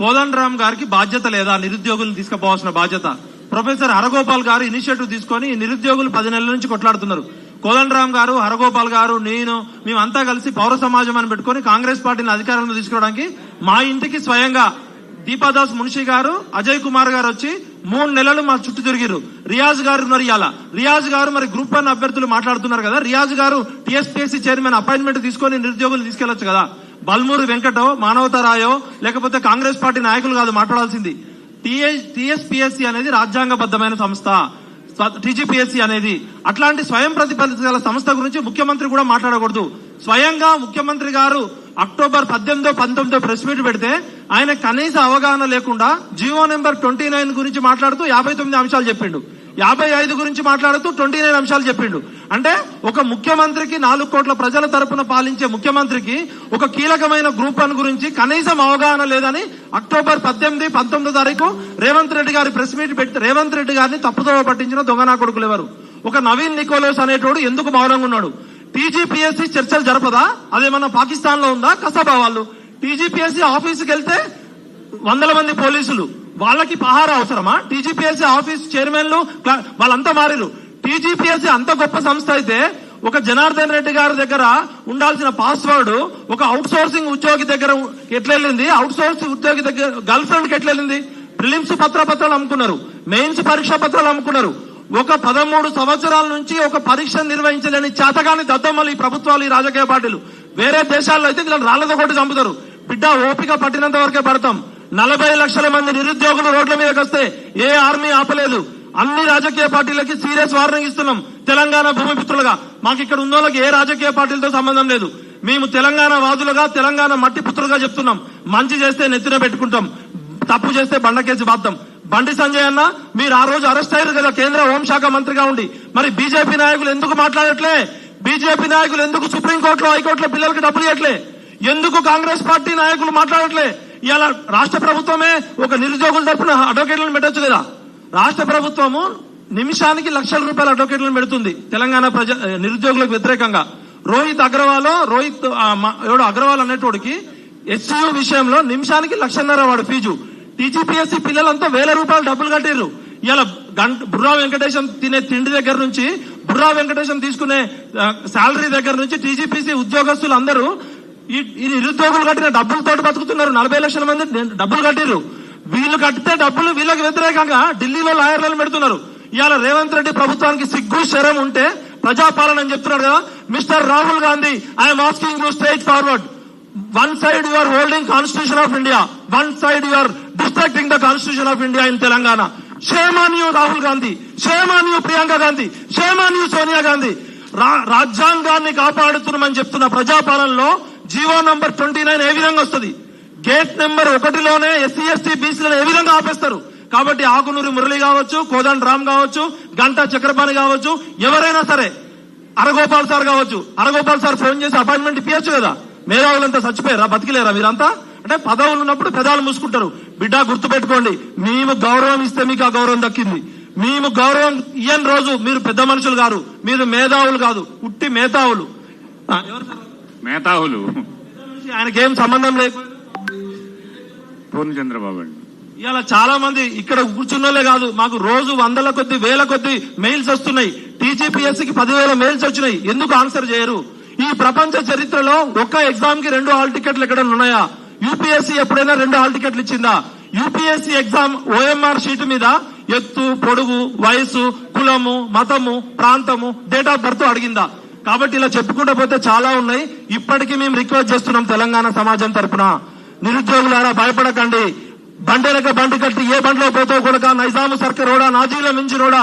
కోదండరామ్ గారికి బాధ్యత లేదా? నిరుద్యోగులు తీసుకుపోవాల్సిన బాధ్యత. ప్రొఫెసర్ హరగోపాల్ గారు ఇనిషియేటివ్ తీసుకొని నిరుద్యోగులు 10 నెలల నుంచి కొట్లాడుతున్నారు. కోదండరామ్ గారు, హరగోపాల్ గారు, నేను మేమంతా కలిసి పౌర సమాజం అని పెట్టుకుని కాంగ్రెస్ పార్టీని అధికారంలో తీసుకోవడానికి మా ఇంటికి స్వయంగా దీపాదాస్ మున్షి గారు, అజయ్ కుమార్ గారు వచ్చి 3 నెలలు మా చుట్టూ తిరిగిరు. రియాజ్ గారు ఉన్నారు. ఇలా రియాజ్ గారు మరి గ్రూప్ 1 అభ్యర్థులు మాట్లాడుతున్నారు కదా, రియాజ్ గారు టీఎస్పీఎస్సీ చైర్మన్ అపాయింట్మెంట్ తీసుకొని నిరుద్యోగులు తీసుకెళ్లొచ్చు కదా. బల్మూరి వెంకటో, మానవతారాయో లేకపోతే కాంగ్రెస్ పార్టీ నాయకులు కాదు మాట్లాడాల్సింది. టీఎస్పీఎస్సీ అనేది రాజ్యాంగబద్ధమైన సంస్థ. టీజీపీఎస్సీ అనేది అట్లాంటి స్వయం ప్రతిపత్తి గల సంస్థ గురించి ముఖ్యమంత్రి కూడా మాట్లాడకూడదు. స్వయంగా ముఖ్యమంత్రి గారు అక్టోబర్ 18, 19 ప్రెస్ మీట్ పెడితే ఆయన కనీస అవగాహన లేకుండా జీవో నెంబర్ 29 గురించి మాట్లాడుతూ 59 అంశాలు చెప్పిండు. 55 గురించి మాట్లాడుతూ 29 అంశాలు చెప్పిండు. అంటే ఒక ముఖ్యమంత్రికి, 4 కోట్ల ప్రజల తరపున పాలించే ముఖ్యమంత్రికి ఒక కీలకమైన గ్రూప్ 1 గురించి కనీసం అవగాహన లేదని అక్టోబర్ 18, 19 తారీఖు రేవంత్ రెడ్డి గారి ప్రెస్ మీట్ పెట్టి రేవంత్ రెడ్డి గారిని తప్పుదోవ పట్టించిన దొంగనా కొడుకులు ఎవరు? ఒక నవీన్ నికోలస్ అనేటోడు ఎందుకు మౌనంగా ఉన్నాడు? టీజీపీఎస్సీ చర్చలు జరపదా? అదేమన్నా పాకిస్తాన్ లో ఉందా? కసాబా వాళ్ళు టీజీపీఎస్సీ ఆఫీసుకి వెళ్తే 100 మంది పోలీసులు, వాళ్ళకి పహారా అవసరమా? టీజీపీఎస్సీ ఆఫీస్ చైర్మన్లు వాళ్ళంతా మారిరు. టీజీపీఎస్సీ అంత గొప్ప సంస్థ అయితే ఒక జనార్దన్ రెడ్డి గారి దగ్గర ఉండాల్సిన పాస్వర్డ్ ఒక అవుట్ సోర్సింగ్ ఉద్యోగి దగ్గర ఎట్లెళ్ళింది? అవుట్ సోర్సింగ్ ఉద్యోగి దగ్గర గర్ల్ ఫ్రెండ్ కి ఎట్లెళ్ళింది? ప్రిలిమ్స్ పత్రాలు అమ్ముకున్నారు, మెయిన్స్ పరీక్షా పత్రాలు అమ్ముకున్నారు. ఒక 13 సంవత్సరాల నుంచి ఒక పరీక్ష నిర్వహించలేని చేతగాని దద్దమ్మలు ఈ ప్రభుత్వాలు, ఈ రాజకీయ పార్టీలు. వేరే దేశాల్లో అయితే ఇలా రాళ్లతో కొట్టి చంపుతారు. బిడ్డ ఓపిక పట్టినంత వరకే పడతాం. 40 లక్షల మంది నిరుద్యోగులు రోడ్ల మీదకి వస్తే ఏ ఆర్మీ ఆపలేదు. అన్ని రాజకీయ పార్టీలకి సీరియస్ వార్నింగ్ ఇస్తున్నాం. తెలంగాణ భూమిపుత్రులుగా మాకు ఇక్కడ ఉన్న వాళ్ళకి ఏ రాజకీయ పార్టీలతో సంబంధం లేదు. మేము తెలంగాణ వాదులుగా, తెలంగాణ మట్టి పుత్రులుగా చెప్తున్నాం. మంచి చేస్తే నెత్తిన పెట్టుకుంటాం, తప్పు చేస్తే బండకేసి బాద్దాం. బండి సంజయ్ అన్న, మీరు ఆ రోజు అరెస్ట్ అయ్యారు కదా కేంద్ర హోంశాఖ మంత్రిగా ఉండి. మరి బీజేపీ నాయకులు ఎందుకు మాట్లాడట్లే? బీజేపీ నాయకులు ఎందుకు సుప్రీంకోర్టులో, హైకోర్టులో పిల్లలకి డబ్బులు ఇవ్వట్లే? ఎందుకు కాంగ్రెస్ పార్టీ నాయకులు మాట్లాడట్లే? ఇవాళ రాష్ట్ర ప్రభుత్వమే ఒక నిరుద్యోగుల తరపున అడ్వకేట్లను పెట్టొచ్చు కదా. రాష్ట్ర ప్రభుత్వము నిమిషానికి లక్షల రూపాయల అడ్వకేట్లను పెడుతుంది తెలంగాణ నిరుద్యోగులకు వ్యతిరేకంగా. రోహిత్ అగ్రవాల్ అనేటోడికి ఎస్సీయూ విషయంలో నిమిషానికి 1,50,000 వాడు ఫీజు. టీజీపీఎస్సీ పిల్లలంతా 1,000 రూపాయలు డబ్బులు కట్టారు. ఇలా బుర్రా వెంకటేశం తినే తిండి దగ్గర నుంచి, బుర్రా వెంకటేశం తీసుకునే శాలరీ దగ్గర నుంచి టీజీపీసీ ఉద్యోగస్తులు అందరూ ఈ నిరుద్యోగులు కట్టిన డబ్బులతో బతుకుతున్నారు. 40 లక్షల మంది డబ్బులు కట్టిరు. వీళ్ళు కట్టితే డబ్బులు వీళ్ళకి వ్యతిరేకంగా ఢిల్లీలో లాయర్లను పెడుతున్నారు. ఇవాళ రేవంత్ రెడ్డి ప్రభుత్వానికి సిగ్గు శరం ఉంటే ప్రజాపాలన అని చెప్తున్నాడు కదా. Mister Rahul Gandhi, I'm asking you straight forward. One side you are holding Constitution of India, one side you are destructing the Constitution of India in Telangana. Shame on you, Rahul Gandhi. Shame on you, Priyanka Gandhi. Shame on you, Sonia Gandhi. రాజ్యాంగాన్ని కాపాడుతున్నామని చెప్తున్న ప్రజాపాలనలో GO number 29 ఏ విధంగా వస్తుంది? Gate number 1లోనే SC ST బీసీలను ఏ విధంగా ఆపేస్తారు? కాబట్టి ఆకునూరి మురళి కావచ్చు, కోదండరామ్ కావచ్చు, గంటా చక్రపాణి కావచ్చు, ఎవరైనా సరే, హరగోపాల్ సార్ కావచ్చు, హరగోపాల్ సార్ ఫోన్ చేసి అపాయింట్మెంట్ ఇప్పించచ్చు కదా. మేధావులంతా చచ్చిపోయారా? బతికిలేరా మీరంతా? అంటే పదవులు ఉన్నప్పుడు పెదాలు మూసుకుంటారు. బిడ్డ గుర్తుపెట్టుకోండి, మేము గౌరవం ఇస్తే మీకు ఆ గౌరవం దక్కింది. మేము గౌరవం ఇయ్యని రోజు మీరు పెద్ద మనుషులు గారు, మీరు మేధావులు కాదు, ఉట్టి మేధావులు. ఎవరు సార్ మేధావులు? ఆయనకేం సంబంధం లేదు. చంద్రబాబు అండి. ఇవాళ చాలా మంది ఇక్కడ కూర్చున్నోళ్లే కాదు, మాకు రోజు 100ల కొద్ది 1000 కొద్ది మెయిల్స్ వస్తున్నాయి. టీజీపీఎస్సీకి 10,000 మెయిల్స్ వచ్చినాయి. ఎందుకు ఆన్సర్ చేయరు? ఈ ప్రపంచ చరిత్రలో ఒక్క ఎగ్జామ్ కి 2 హాల్ టికెట్లు ఎక్కడైనా ఉన్నాయా? యూపీఎస్సీ ఎప్పుడైనా 2 హాల్ టికెట్లు ఇచ్చిందా? యూపీఎస్సీ ఎగ్జామ్ ఓఎంఆర్ షీట్ మీద ఎత్తు, పొడుగు, వయసు, కులము, మతము, ప్రాంతము, డేట్ ఆఫ్ బర్త్ అడిగిందా? కాబట్టి ఇలా చెప్పుకుంటూ పోతే చాలా ఉన్నాయి. ఇప్పటికీ మేము రిక్వెస్ట్ చేస్తున్నాం తెలంగాణ సమాజం తరఫున, నిరుద్యోగులారా భయపడకండి. బండి కట్టి ఏ బండిలో పోతావు కొడక, నైజాము సర్కార్ రోడా, నాజీల మించి రోడా,